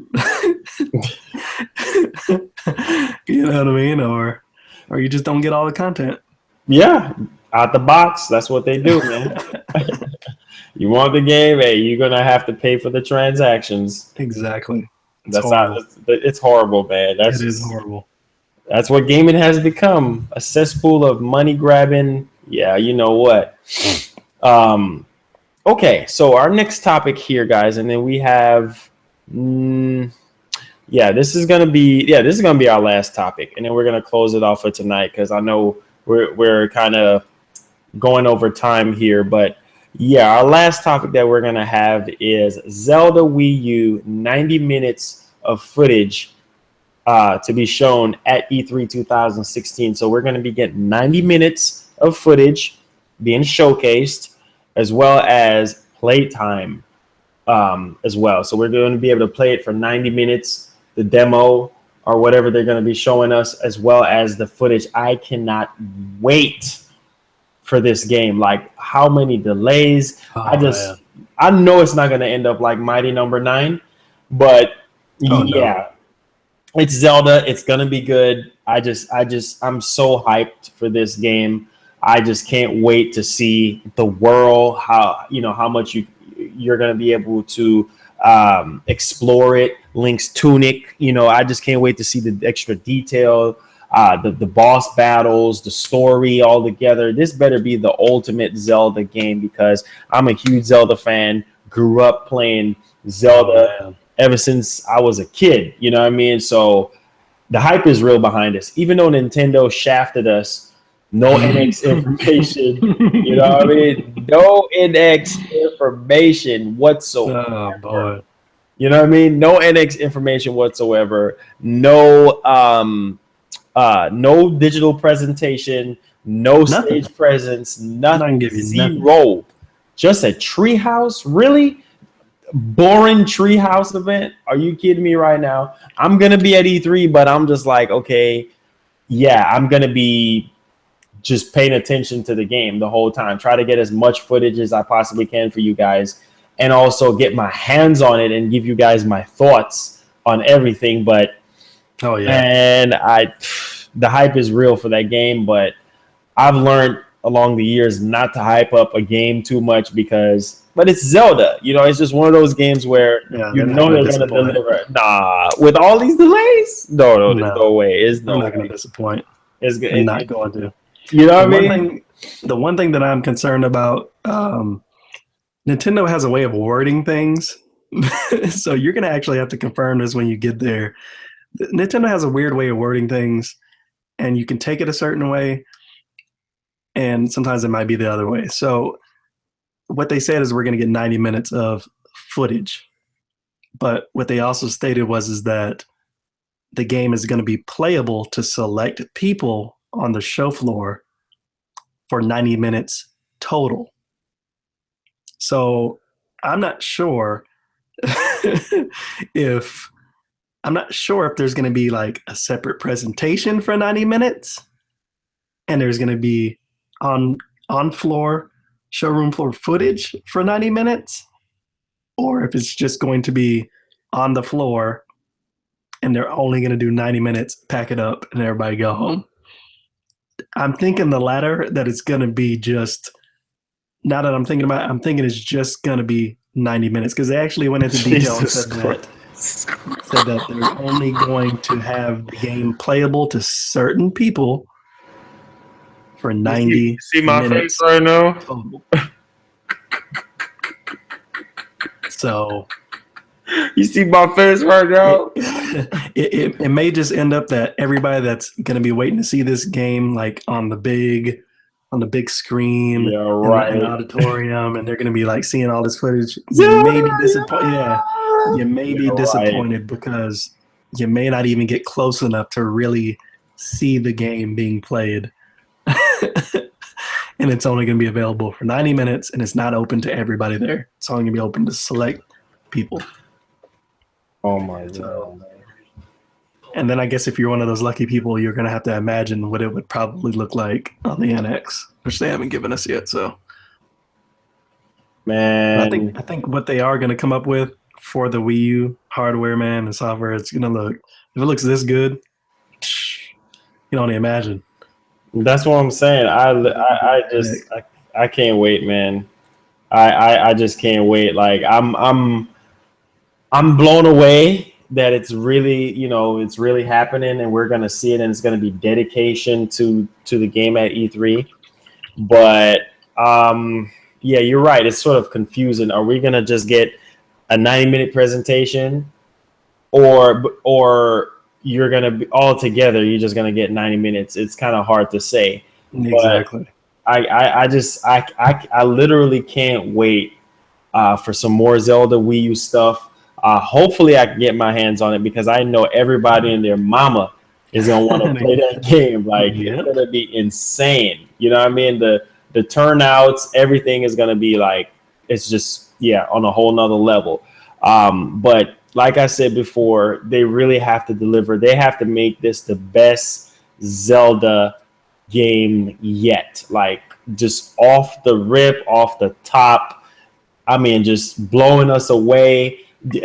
You know what I mean? Or you just don't get all the content. Yeah, out the box. That's what they do, man. You want the game? Hey, you're gonna have to pay for the transactions. Exactly. It's That's horrible. not. It's horrible, man. That's It is just. horrible. That's what gaming has become, a cesspool of money grabbing. Yeah, you know what? Um, okay, so our next topic here, guys, and then we have, this is gonna be our last topic, and then we're gonna close it off for tonight because I know we're kind of going over time here, but yeah, our last topic that we're gonna have is Zelda Wii U 90 minutes of footage to be shown at E3 2016. So we're going to be getting 90 minutes of footage being showcased, as well as playtime as well. So we're going to be able to play it for 90 minutes, the demo or whatever they're going to be showing us, as well as the footage. I cannot wait for this game. Like, how many delays? Man. I know it's not going to end up like Mighty Number 9, but Oh no. yeah, it's Zelda. It's gonna be good. I'm so hyped for this game. I just can't wait to see the world. How much you're gonna be able to explore it. Link's tunic. I just can't wait to see the extra detail. The boss battles, the story all together. This better be the ultimate Zelda game because I'm a huge Zelda fan. Grew up playing Zelda ever since I was a kid. You know what I mean? So the hype is real behind us. Even though Nintendo shafted us, no NX information. You know what I mean? No NX information whatsoever. Oh boy. You know what I mean? No NX information whatsoever. No digital presentation, no Nothing. stage presence, Not gonna nothing, give you nothing. zero. Just a treehouse? Really? Boring treehouse event? Are you kidding me right now? I'm gonna be at E3, but I'm just like, okay, yeah, I'm gonna be just paying attention to the game the whole time. Try to get as much footage as I possibly can for you guys, and also get my hands on it and give you guys my thoughts on everything. But Oh yeah. and the hype is real for that game, but I've learned along the years not to hype up a game too much but it's Zelda. It's just one of those games where Yeah, you they're not know gonna they're gonna disappoint. deliver. Nah, with all these delays, no, there's No, no way. It's they're no not gonna way. disappoint. It's They're not going to. you know The what I one mean? thing the one thing that I'm concerned about, Nintendo has a way of wording things. So you're gonna actually have to confirm this when you get there. Nintendo has a weird way of wording things, and you can take it a certain way, and sometimes it might be the other way. So what they said is we're going to get 90 minutes of footage, but what they also stated is that the game is going to be playable to select people on the show floor for 90 minutes total. So I'm not sure if there's going to be like a separate presentation for 90 minutes and there's going to be on floor showroom floor footage for 90 minutes, or if it's just going to be on the floor and they're only going to do 90 minutes, pack it up, and everybody go home. I'm thinking the latter, that it's going to be just, now that I'm thinking about it, I'm thinking it's just going to be 90 minutes, because they actually went into detail and said that they're only going to have the game playable to certain people for 90 see my minutes face right now? total. So You see my face right now? it may just end up that everybody that's going to be waiting to see this game, like on the big screen Yeah, in the right. auditorium, and they're going to be like seeing all this footage. You Zelda, may be disappointed. yeah. Yeah, you may be Right. disappointed because you may not even get close enough to really see the game being played. And it's only going to be available for 90 minutes, and it's not open to everybody there. It's only going to be open to select people. Oh my god. So, and then I guess if you're one of those lucky people, you're going to have to imagine what it would probably look like on the NX, which they haven't given us yet. So, Man, I think what they are going to come up with for the Wii U hardware, man, and software, it's going to look, if it looks this good, you can only imagine. that's what I'm saying. I can't wait, man. I just can't wait. Like I'm blown away that it's really, it's really happening, and we're gonna see it, and it's gonna be dedication to the game at E3. But yeah, you're right. It's sort of confusing. Are we gonna just get a 90-minute presentation, or you're gonna be all together? You're just gonna get 90 minutes. It's kind of hard to say, but Exactly. I literally can't wait for some more Zelda Wii U stuff. Hopefully, I can get my hands on it, because I know everybody and their mama is gonna want to play that game. Like, it's Yep. gonna be insane. You know what I mean? The turnouts, everything is gonna be like, it's just, yeah, on a whole nother level. But like I said before, they really have to deliver. They have to make this the best Zelda game yet. Like, just off the rip, off the top. I mean, just blowing us away.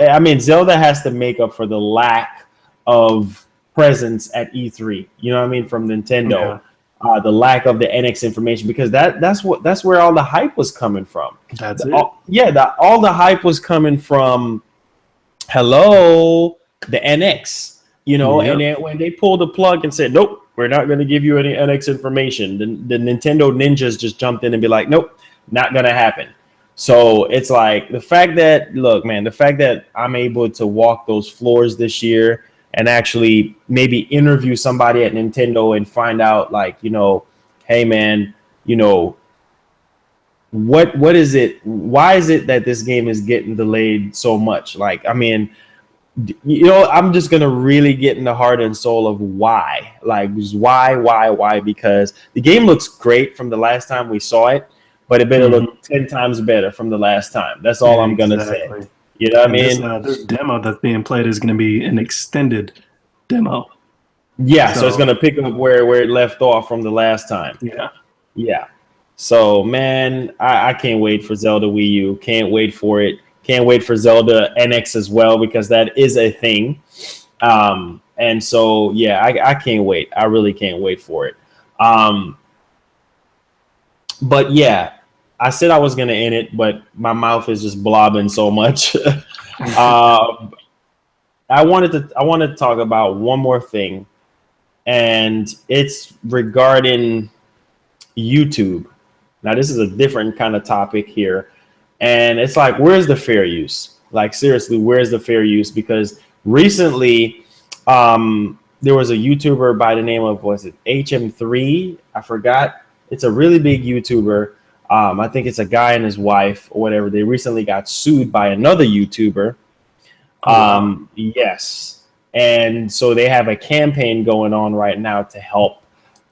I mean, Zelda has to make up for the lack of presence at E3. You know what I mean? From Nintendo, Yeah, the lack of the NX information, because that's where all the hype was coming from. that's it. All the hype was coming from, hello, the NX. And Yep. then when they pulled the plug and said, nope, we're not going to give you any NX information, the Nintendo ninjas just jumped in and be like, nope, not going to happen. So it's like, the fact that I'm able to walk those floors this year and actually maybe interview somebody at Nintendo and find out, like, hey man, what is it? Why is it that this game is getting delayed so much? Like, I mean, I'm just gonna really get in the heart and soul of why. Like, just why? Because the game looks great from the last time we saw it, but it better look 10 times better from the last time. That's all I'm gonna say. Exactly. You know what I And mean? this demo that's being played is going to be an extended demo. Yeah. So it's So gonna pick up where it left off from the last time. yeah, Yeah. So, man, I can't wait for Zelda Wii U. Can't wait for it. Can't wait for Zelda NX as well, because that is a thing. And so, yeah, I can't wait. I really can't wait for it. But yeah, I said I was gonna end it, but my mouth is just blobbing so much. I wanted to talk about one more thing, and it's regarding YouTube. Now, this is a different kind of topic here, and it's like, where's the fair use? Like, seriously, where's the fair use? Because recently, there was a YouTuber by the name of, was it HM3? I forgot. It's a really big YouTuber. I think it's a guy and his wife or whatever. They recently got sued by another YouTuber. Yes, and so they have a campaign going on right now to help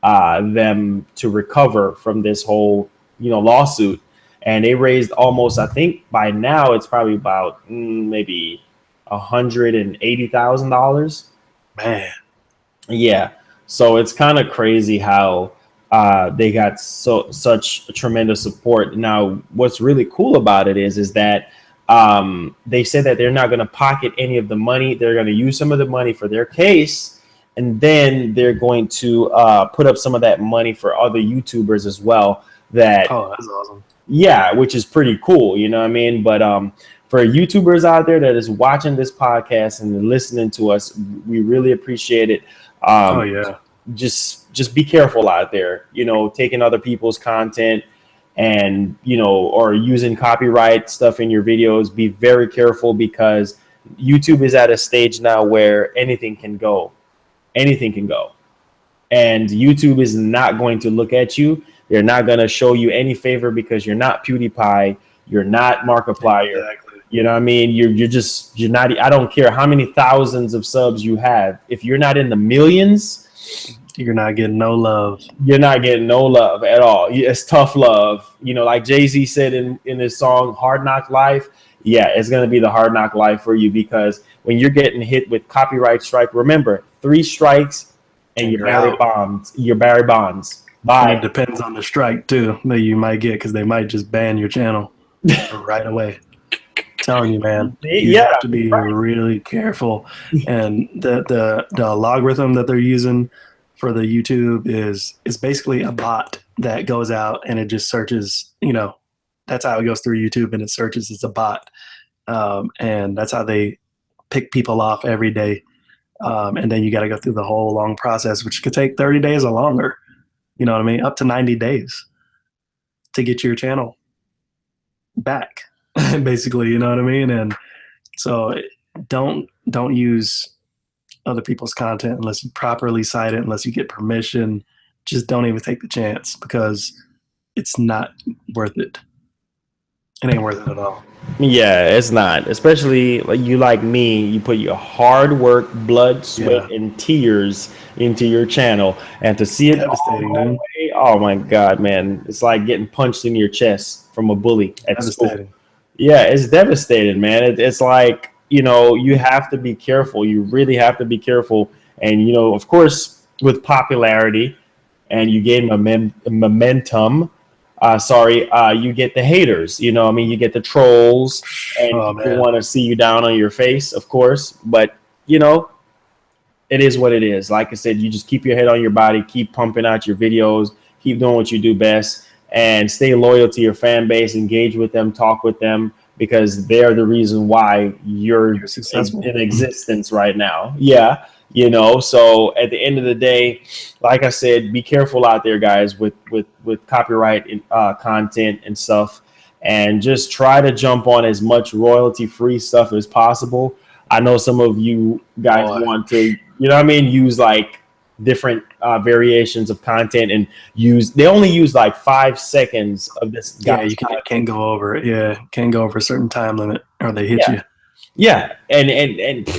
them to recover from this whole lawsuit, and they raised almost, I think by now it's probably about maybe $180,000. man. Yeah, so it's kind of crazy how They got such tremendous support. Now, what's really cool about it is that they said that they're not going to pocket any of the money. They're going to use some of the money for their case, and then they're going to put up some of that money for other YouTubers as well. That Oh, that's awesome. yeah, which is pretty cool. You know what I mean? But for YouTubers out there that is watching this podcast and listening to us, we really appreciate it. Oh Um, yeah. just be careful out there, taking other people's content and or using copyright stuff in your videos. Be very careful because YouTube is at a stage now where anything can go, and YouTube is not going to look at you. They're not going to show you any favor because you're not PewDiePie, you're not Markiplier. Exactly. You know what I mean? You're not. I don't care how many thousands of subs you have. If you're not in the millions, You're not getting no love. you're not getting no love at all. It's tough love. Like Jay-Z said in his song Hard Knock Life. Yeah, it's going to be the hard knock life for you because when you're getting hit with copyright strike, remember 3 strikes and And you're you're Barry out. Bonds. You're Barry Bonds. And it Bye. depends on the strike too that you might get because they might just ban your channel right away. Telling you, man, you Yeah, have to be right. really careful. And the logarithm that they're using for the YouTube is basically a bot that goes out and it just searches. That's how it goes through YouTube and it searches. It's a bot, and that's how they pick people off every day. And then you got to go through the whole long process, which could take 30 days or longer. You know what I mean? Up to 90 days to get your channel back, basically. You know what I mean? And so don't use other people's content unless you properly cite it, unless you get permission. Just don't even take the chance because it's not worth it. It ain't worth it at all. Yeah, it's not. Especially like me, you put your hard work, blood, Yeah, sweat, and tears into your channel, and to see it all devastating, go dude. away, oh my God, man, it's like getting punched in your chest from a bully at school. Devastating. Yeah, it's devastating, man. It's like, you have to be careful. You really have to be careful. And, of course, with popularity and you gain momentum, you get the haters. I mean, you get the trolls and Oh people man. want to see you down on your face, of course. But, you know, it is what it is. Like I said, you just keep your head on your body, keep pumping out your videos, keep doing what you do best, and stay loyal to your fan base, engage with them, talk with them, because they're the reason why you're You're successful. in existence right now. Yeah. So at the end of the day, like I said, be careful out there, guys, with copyright content and stuff, and just try to jump on as much royalty free stuff as possible. I know some of you guys Boy. want to, what I mean, use like different variations of content and they only use like 5 seconds of this Yeah, guy's you can't go over it. Yeah, can't go over a certain time limit or they hit yeah, you. yeah, and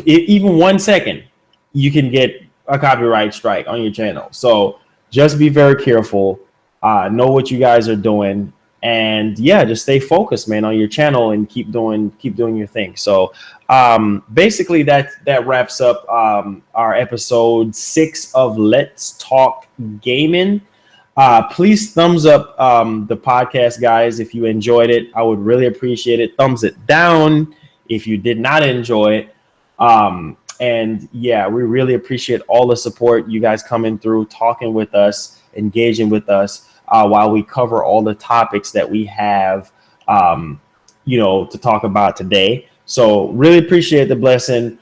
even 1 second, you can get a copyright strike on your channel. So just be very careful. Know what you guys are doing, and yeah, just stay focused, man, on your channel and keep doing your thing. So basically, that wraps up our episode 6 of Let's Talk Gaming. Please thumbs up the podcast, guys, if you enjoyed it. I would really appreciate it. Thumbs it down if you did not enjoy it. And yeah, we really appreciate all the support, you guys coming through, talking with us, engaging with us while we cover all the topics that we have, to talk about today. So really appreciate the blessing.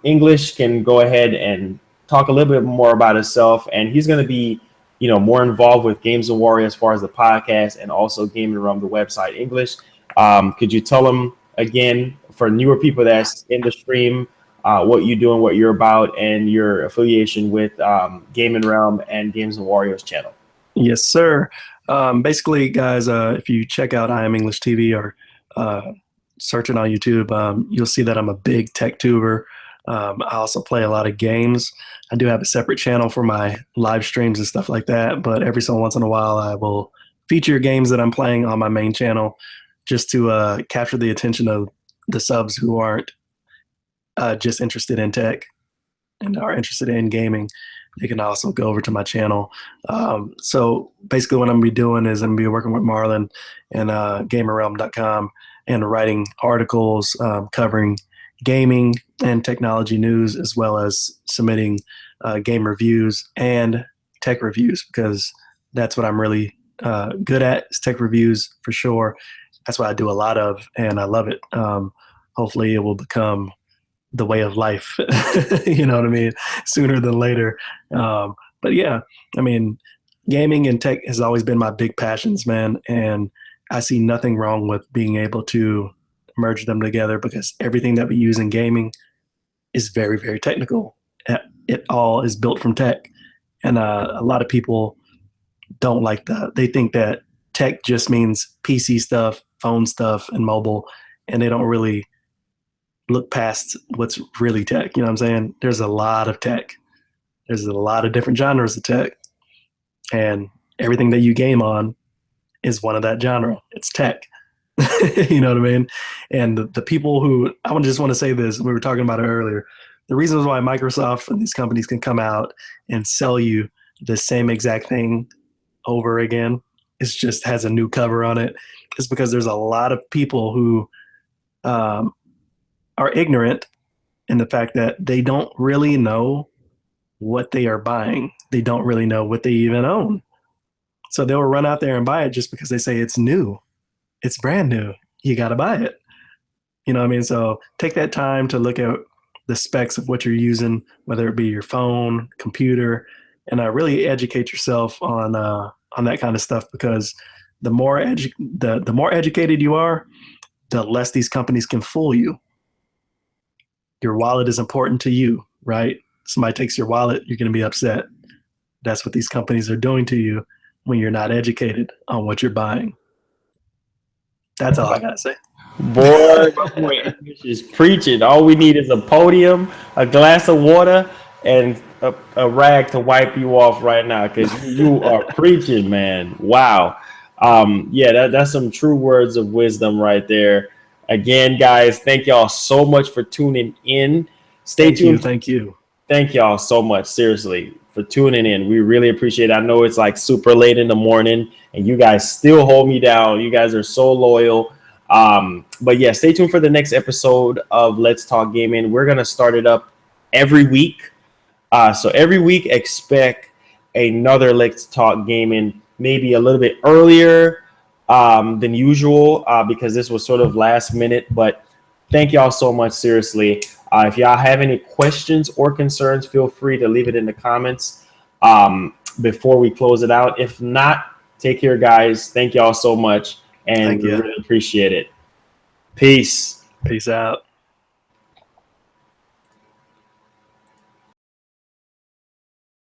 English can go ahead and talk a little bit more about himself, and he's going to be more involved with Games and Warrior as far as the podcast and also Gaming Around the website English. Could you tell them again for newer people that's in the stream what you do and what you're about and your affiliation with Gaming Realm and Games and Warriors channel? Yes, sir. Basically, guys, if you check out I Am English TV or search it on YouTube, you'll see that I'm a big tech tuber. I also play a lot of games. I do have a separate channel for my live streams and stuff like that, but every so once in a while, I will feature games that I'm playing on my main channel just to capture the attention of the subs who aren't just interested in tech and are interested in gaming. they can also go over to my channel. So basically, what I'm gonna be doing is I'm gonna be working with Marlon and GamerRealm.com and writing articles covering gaming and technology news, as well as submitting game reviews and tech reviews, because that's what I'm really good at, is tech reviews for sure. That's what I do a lot of, and I love it. Hopefully, it will become the way of life. You know what I mean? Sooner than later. But yeah, I mean, gaming and tech has always been my big passions, man. And I see nothing wrong with being able to merge them together, because everything that we use in gaming is very, very technical. It all is built from tech. And a lot of people don't like that. They think that tech just means PC stuff, phone stuff, and mobile, and they don't really look past what's really tech. You know what I'm saying? There's a lot of tech. There's a lot of different genres of tech, and everything that you game on is one of that genre. It's tech. You know what I mean? And the people who, just want to say this, we were talking about it earlier. The reasons why Microsoft and these companies can come out and sell you the same exact thing over again, it's just has a new cover on it. It's because there's a lot of people who um, are ignorant in the fact that they don't really know what they are buying. They don't really know what they even own. So they'll run out there and buy it just because they say it's new. It's brand new. You got to buy it. You know what I mean? So take that time to look at the specs of what you're using, whether it be your phone, computer, and really educate yourself on that kind of stuff, because the more educated you are, the less these companies can fool you. Your wallet is important to you, right? Somebody takes your wallet, you're going to be upset. That's what these companies are doing to you when you're not educated on what you're buying. That's all I got to say. Boy, English is preaching. All we need is a podium, a glass of water, and a rag to wipe you off right now, because you are preaching, man. Wow. Yeah, that's some true words of wisdom right there. Again, guys, thank y'all so much for tuning in. Stay tuned. Thank you. Thank y'all so much, seriously, for tuning in. We really appreciate it. I know it's like super late in the morning, and you guys still hold me down. You guys are so loyal. But yeah, stay tuned for the next episode of Let's Talk Gaming. We're gonna start it up every week. So every week, expect another Let's Talk Gaming, maybe a little bit earlier than usual, because this was sort of last minute. But thank y'all so much, seriously. If y'all have any questions or concerns, feel free to leave it in the comments before we close it out. If not, take care, guys. Thank y'all so much, and we really appreciate it. Peace. Peace out.